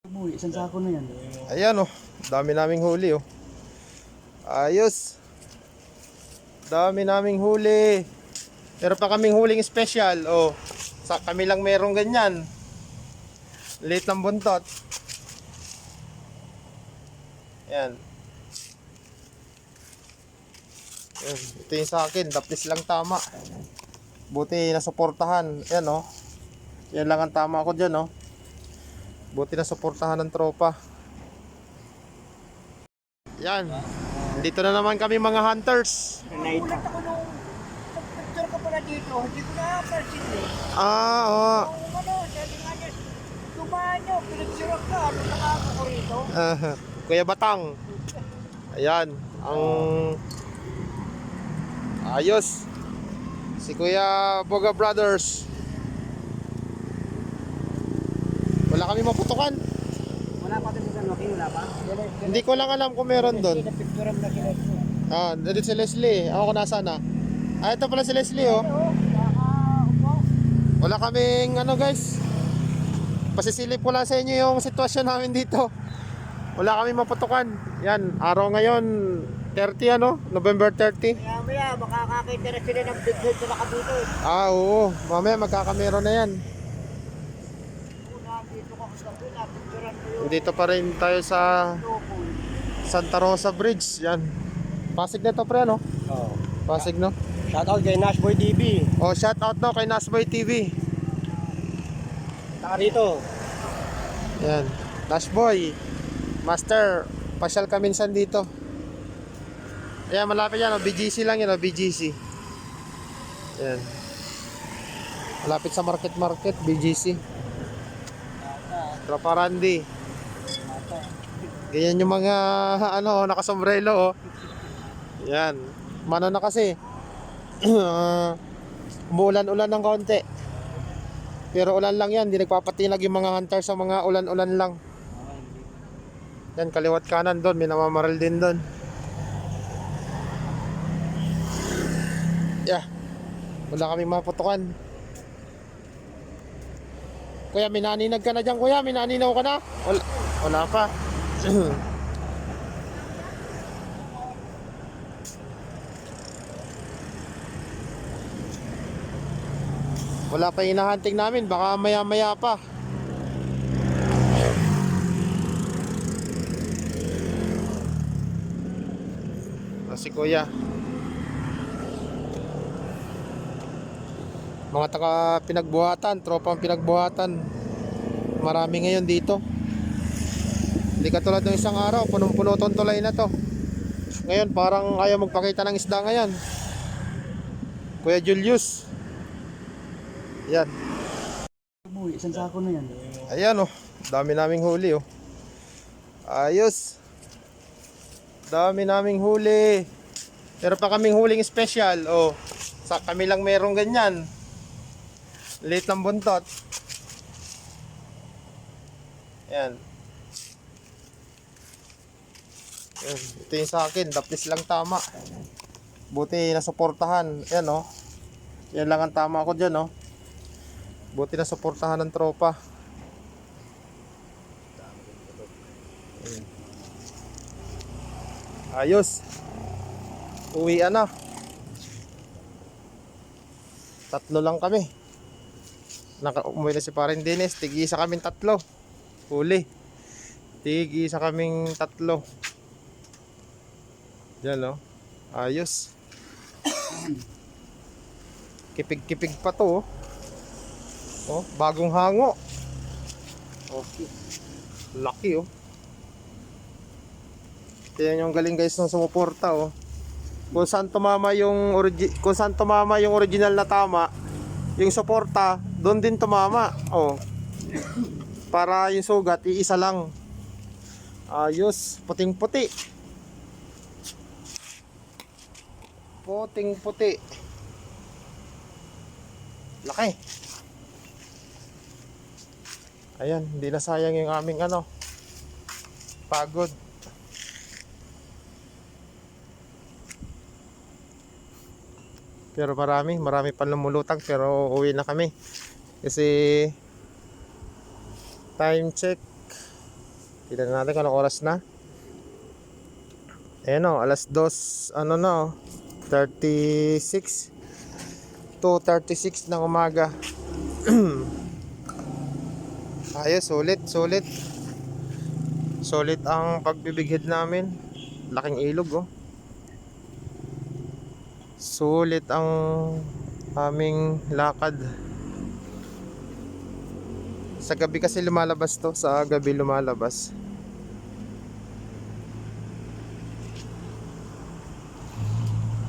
Isang sako na yan. Ayan oh, dami naming huli oh. Ayos. Dami naming huli. Meron pa kaming huling special oh. Sa kami lang merong ganyan. Late ng buntot. Ayan. Ayan. Ito yung sa akin, dapis lang tama. Buti nasuportahan. Ayan oh. Yan lang ang tama ko dyan oh. Buti nasuportahan ng tropa. Yan. Dito na naman kami mga hunters. Nagulat ako nung picture ka pala dito. Hindi ko na-perceive eh. Oo. Kung ano, sabi nga niya, tumaan nyo, pinagsurok ka, ano nakako ko rito? Kuya Batang. Ayan. Ang ayos. Si Kuya Boga Brothers. Wala kami maputukan. Wala pa kasi sa Noki, wala pa? Hindi ko lang alam kung meron doon. Napicture mo na sila. Dito si Leslie. Ako kung nasaan na. Ito pala si Leslie oh. Oo, nakaupo. Wala kaming ano guys. Pasisilip ko lang sa inyo yung sitwasyon namin dito. Wala kaming maputukan. Yan, araw ngayon 30 ano? November 30. Maya, makakakita na sila ng big head na nakabito. Oo. Mamaya magkakamero na yan. Dito ko sa pila, picturean ko yung Dito pa rin tayo sa Santa Rosa Bridge. Yan. Pasig na to pre ano? Oo. Pasig no? Shoutout kay Nashboy TV. Oh, shout out no kay Nasboy TV. Taka rito. Yan. Nasboy. Master, pasyal ka minsan dito. Ayan, malapit yan. BGC lang yan. BGC. Yan. Malapit sa market, BGC. Tropa Randy. Ganyan yung mga ano, nakasombrelo oh. Yan. Mano na kasi. Umuulan-ulan ng konti. Pero ulan lang yan. Hindi nagpapatinag yung mga hunter sa mga ulan-ulan lang. Yan, kaliwat kanan doon. May namamaral din doon. Yeah. Wala kaming maputukan. Kuya, minaninag ka na dyan kuya. Minaninaw ka na. Wala pa. Wala pa hinahunting namin. Baka maya-maya pa. Si kuya. Mga taga pinagbuhatan, tropang pinagbuhatan. Marami ngayon dito. Hindi katulad ng isang araw, punong-puno tong tulay na to. Ngayon parang ayaw magpakita ng isda ngayon. Kuya Julius. Yan. Isang sako na yan. Ayan oh, dami naming huli oh. Ayos. Dami naming huli. Meron pa kaming huling special oh. Sa kami lang merong ganyan. Late ng buntot. Yan. Yan. Ito yung sa akin, dapis lang tama. Buti nasuportahan. Yan oh. Yan lang ang tama ko dyan oh. Buti nasuportahan ng tropa. Ayan. Ayos. Uwian na. Tatlo lang kami. Umuwi na si Paring Dennis. Tig-isa kaming tatlo. Huli. Tig-isa kaming tatlo. Diyan oh. Ayos. Kipig-kipig pa to oh. Oh, bagong hango. Oh. Laki oh. Tingnan yung galing guys ng sumuporta oh. Kung saan tumama yung original na tama, yung suporta, doon din tumama. Oh. Para yung sugat iisa lang. Ayos, puting-puti. Puting-puti. Laki. Ayan, hindi na sayang yung aming ano. Pagod. Pero marami pa lumulutang pero uwi na kami. Kasi time check Tignan natin kung anong oras na. Ayan o, alas 2, ano na o, 36. 2:36 ng umaga. Ayos, sulit, sulit. Sulit ang pagbibigid namin. Laking ilog oh. Sulit ang aming lakad. Sa gabi kasi lumalabas to. Sa gabi lumalabas.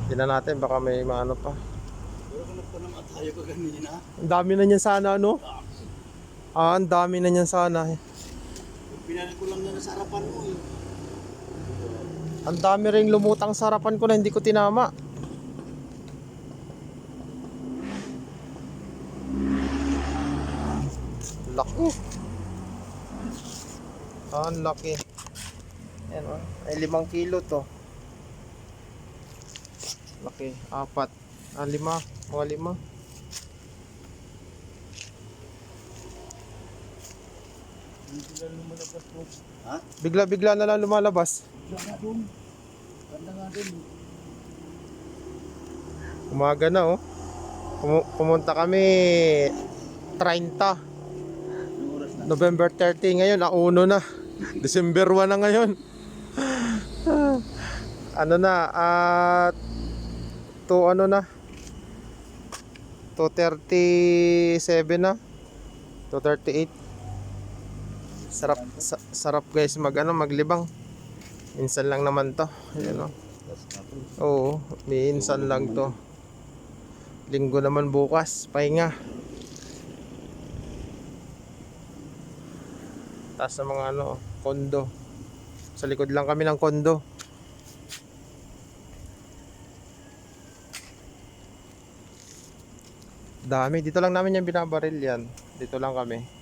Tingnan natin baka may maano pa. Pero kung nagtanong tayo ko kanina. Ang dami na niyan sana ano? Ah, ang dami na niyan sana. Pinali ko lang na sa harapan mo eh. Ang dami ring lumutang sa harapan ko na hindi ko tinama. Laki. Ah, ang laki. Ayan o. Ay 5 kilo to. Laki. 4. Ah, 5. Mga 5. Hindi lang lumalabas po. Ha? Bigla-bigla na lang lumalabas. Bigla nga doon. Ganda nga doon. Umaga na oh. Pumunta kami 30. Anong oras na? November 30 ngayon, uno na. December 1 na ngayon. Ano na, at 2 ano na? 2:37 na. 2:38. Sarap guys maglibang. Minsan lang naman to. Ayan oh. Oo, minsan lang to. Linggo naman bukas, pahinga. Taas sa mga ano, kondo. Sa likod lang kami ng kondo. Dami, dito lang namin yung binabaril yan. Dito lang kami.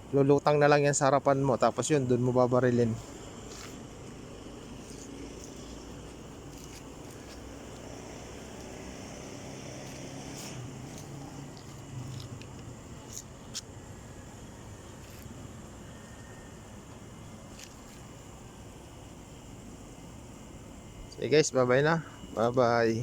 Lulutang na lang yan sa harapan mo, tapos yun, dun mo babarilin. Sige guys, bye bye na. Bye bye.